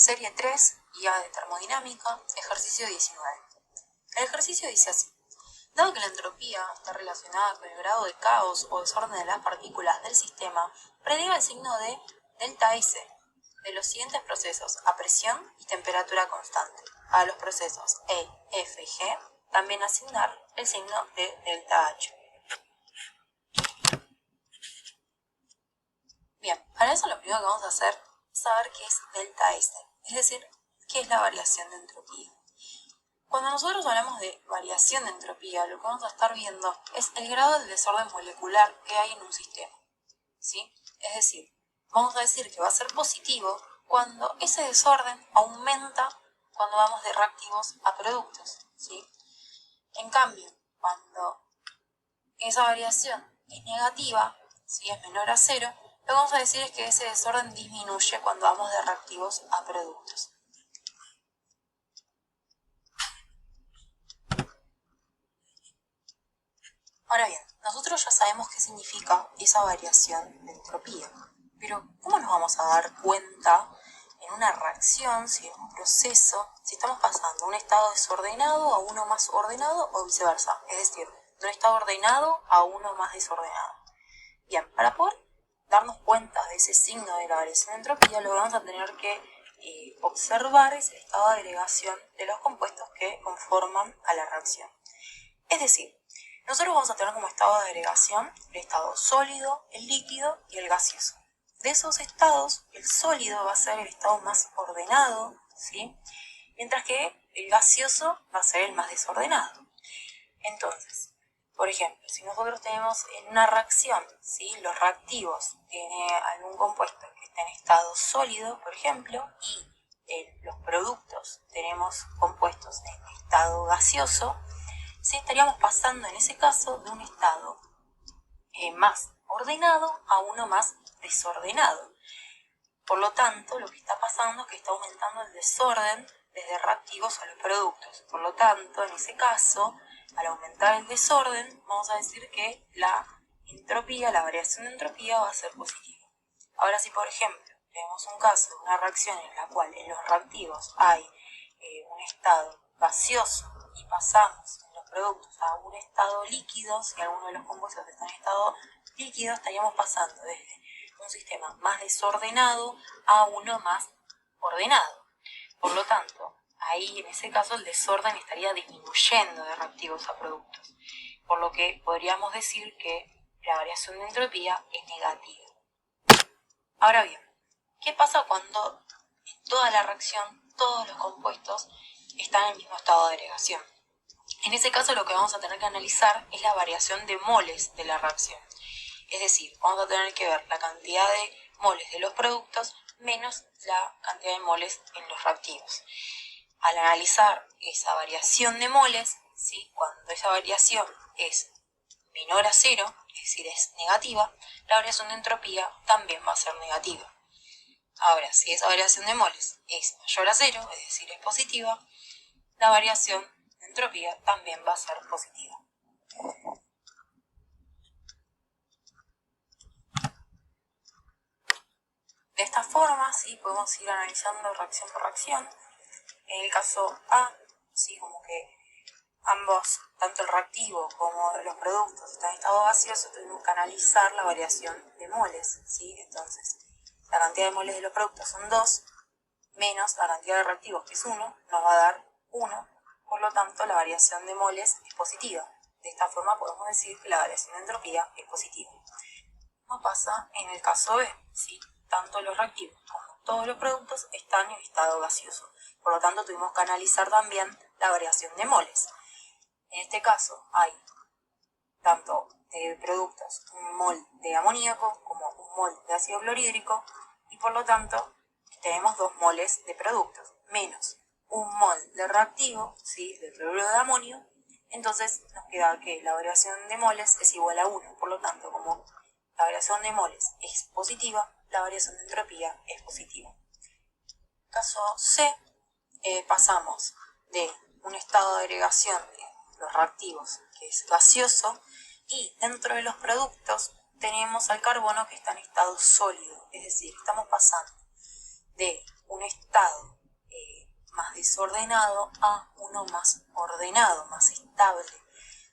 Serie 3, guía de termodinámica, ejercicio 19. El ejercicio dice así: dado que la entropía está relacionada con el grado de caos o desorden de las partículas del sistema, prediga el signo de delta S de los siguientes procesos a presión y temperatura constante. A los procesos E, F y G, también asignar el signo de delta H. Bien, para eso lo primero que vamos a hacer es saber qué es delta S, es decir, qué es la variación de entropía. Cuando nosotros hablamos de variación de entropía, lo que vamos a estar viendo es el grado de desorden molecular que hay en un sistema, ¿sí? Es decir, vamos a decir que va a ser positivo cuando ese desorden aumenta cuando vamos de reactivos a productos, ¿sí? En cambio, cuando esa variación es negativa, si es menor a 0, lo que vamos a decir es que ese desorden disminuye cuando vamos de reactivos a productos. Ahora bien, nosotros ya sabemos qué significa esa variación de entropía, pero ¿cómo nos vamos a dar cuenta en una reacción, si en un proceso, si estamos pasando de un estado desordenado a uno más ordenado o viceversa? Es decir, de un estado ordenado a uno más desordenado. Bien, para poder darnos cuenta de ese signo de la variación de entropía, lo que vamos a tener que observar es el estado de agregación de los compuestos que conforman a la reacción. Es decir, nosotros vamos a tener como estado de agregación el estado sólido, el líquido y el gaseoso. De esos estados, el sólido va a ser el estado más ordenado, ¿sí? Mientras que el gaseoso va a ser el más desordenado. Entonces, por ejemplo, si nosotros tenemos en una reacción, ¿sí?, los reactivos, tiene algún compuesto que está en estado sólido, por ejemplo, y los productos tenemos compuestos en estado gaseoso, ¿sí?, estaríamos pasando en ese caso de un estado más ordenado a uno más desordenado. Por lo tanto, lo que está pasando es que está aumentando el desorden desde reactivos a los productos. Por lo tanto, en ese caso, al aumentar el desorden, vamos a decir que la entropía, la variación de entropía va a ser positiva. Ahora, si por ejemplo tenemos un caso de una reacción en la cual en los reactivos hay un estado gaseoso y pasamos en los productos a un estado líquido, si alguno de los compuestos está en estado líquido, estaríamos pasando desde un sistema más desordenado a uno más ordenado. Por lo tanto, ahí en ese caso el desorden estaría disminuyendo de reactivos a productos, por lo que podríamos decir que la variación de entropía es negativa. Ahora bien, ¿qué pasa cuando en toda la reacción todos los compuestos están en el mismo estado de agregación? En ese caso lo que vamos a tener que analizar es la variación de moles de la reacción. Es decir, vamos a tener que ver la cantidad de moles de los productos menos la cantidad de moles en los reactivos. Al analizar esa variación de moles, ¿sí?, cuando esa variación es menor a 0, es decir, es negativa, la variación de entropía también va a ser negativa. Ahora, si esa variación de moles es mayor a 0, es decir, es positiva, la variación de entropía también va a ser positiva. De esta forma, sí, podemos ir analizando reacción por reacción. En el caso A, sí, como que ambos, tanto el reactivo como los productos, están en estado gaseoso, tenemos que analizar la variación de moles, ¿sí? Entonces, la cantidad de moles de los productos son 2, menos la cantidad de reactivos, que es 1, nos va a dar 1, por lo tanto, la variación de moles es positiva. De esta forma podemos decir que la variación de entropía es positiva. Como pasa en el caso B, ¿sí? Tanto los reactivos como todos los productos están en estado gaseoso. Por lo tanto, tuvimos que analizar también la variación de moles. En este caso hay tanto de productos un mol de amoníaco como un mol de ácido clorhídrico y por lo tanto tenemos 2 moles de productos menos un mol de reactivo, ¿sí?, de cloruro de amonio. Entonces nos queda que la variación de moles es igual a 1. Por lo tanto, como la variación de moles es positiva, la variación de entropía es positiva. Caso C, pasamos de un estado de agregación de los reactivos, que es gaseoso, y dentro de los productos tenemos al carbono que está en estado sólido, es decir, estamos pasando de un estado más desordenado a uno más ordenado, más estable.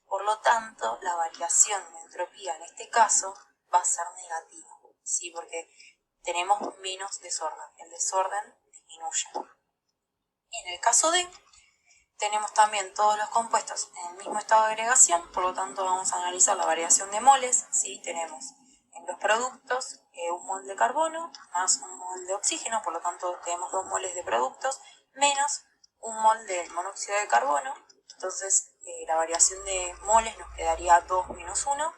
Por lo tanto, la variación de entropía en este caso va a ser negativa, ¿sí? Porque tenemos menos desorden, el desorden disminuye. En el caso D, tenemos también todos los compuestos en el mismo estado de agregación, por lo tanto vamos a analizar la variación de moles, ¿sí? Tenemos en los productos 1 mol de carbono más 1 mol de oxígeno, por lo tanto tenemos 2 moles de productos menos 1 mol del monóxido de carbono, entonces la variación de moles nos quedaría 2 menos 1,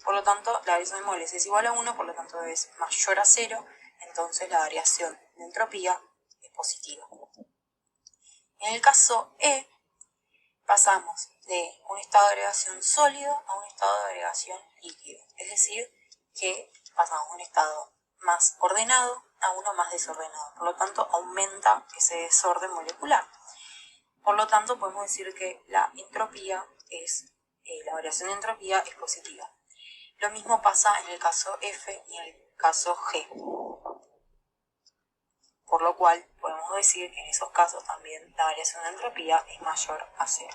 por lo tanto la variación de moles es igual a 1, por lo tanto es mayor a 0, entonces la variación de entropía es positiva. En el caso E, pasamos de un estado de agregación sólido a un estado de agregación líquido, es decir, que pasamos de un estado más ordenado a uno más desordenado, por lo tanto aumenta ese desorden molecular. Por lo tanto podemos decir que la entropía la variación de entropía es positiva. Lo mismo pasa en el caso F y en el caso G. Por lo cual podemos decir que en esos casos también la variación de entropía es mayor a 0.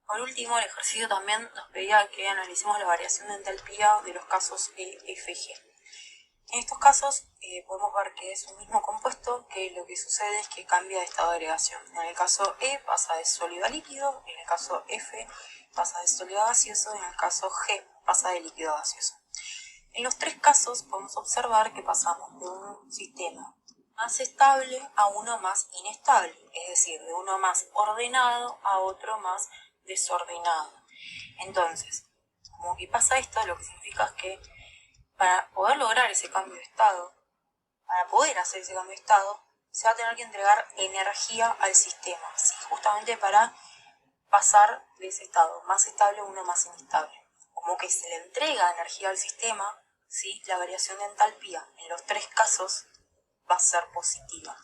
Por último, el ejercicio también nos pedía que analicemos la variación de entalpía de los casos E, F y G. En estos casos podemos ver que es un mismo compuesto, que lo que sucede es que cambia de estado de agregación. En el caso E pasa de sólido a líquido, en el caso F pasa de sólido a gaseoso, en el caso G pasa de líquido a gaseoso. En los tres casos podemos observar que pasamos de un sistema más estable a uno más inestable, es decir, de uno más ordenado a otro más desordenado. Entonces, como que pasa esto, lo que significa es que para poder lograr ese cambio de estado, para poder hacer ese cambio de estado, se va a tener que entregar energía al sistema, ¿sí? Justamente para pasar de ese estado más estable a uno más inestable. Como que se le entrega energía al sistema, ¿sí? La variación de entalpía en los tres casos va a ser positiva.